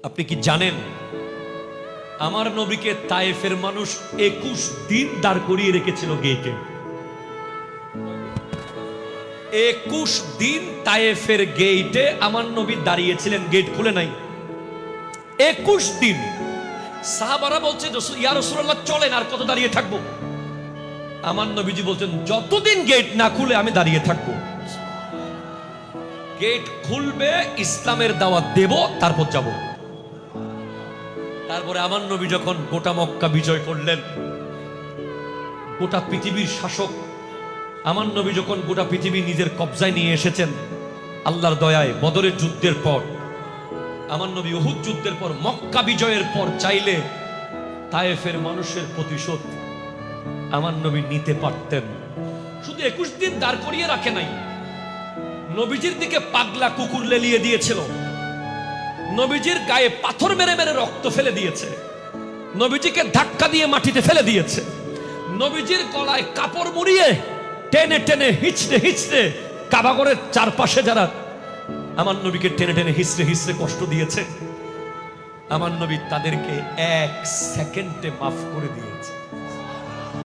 আপনি কি জানেন আমার নবীকে তায়েফের মানুষ 21 দিন দাঁড় করিয়ে রেখেছিল গেটে। 21 দিন তায়েফের গেটে আমার নবী দাঁড়িয়েছিলেন, গেট খুলে নাই। 21 দিন সাহাবারা বলছে ইয়া রাসূলুল্লাহ চলেন, আর কত দাঁড়িয়ে থাকবো? আমার নবীজি বলছেন যতদিন গেট না খুলে আমি দাঁড়িয়ে থাকবো। গেট খুলবে, ইসলামের দাওয়াত দেব, তারপর যাব। তারপরে আমার নবী যখন গোটা মক্কা বিজয় করলেন, গোটা পৃথিবীর শাসক আমার নবী যখন গোটা পৃথিবী নিজের কবজায় নিয়ে এসেছেন, আল্লাহর দয়ায় বদরের যুদ্ধের পর, আমার নবী উহুদ যুদ্ধের পর, মক্কা বিজয়ের পর চাইলে তায়েফের মানুষের প্রতিশোধ আমার নবী নিতে পারতেন। শুধু 21 দিন দাঁড় করিয়ে রাখে নাই, নবীজির দিকে পাগলা কুকুর লেলিয়ে দিয়েছিল, নবীজির গায়ে পাথর মেরে মেরে রক্ত ফেলে দিয়েছে, নবীজিকে ধাক্কা দিয়ে মাটিতে ফেলে দিয়েছে, নবীজির গলায় কাপড় মুড়িয়ে টেনে টেনে হিচড়ে হিচড়ে কাবাগরের চারপাশে যারা আমার নবীকে টেনে টেনে হিচড়ে হিচড়ে কষ্ট দিয়েছে, আমার নবী তাদেরকে 1 সেকেন্ডে মাফ করে দিয়েছে।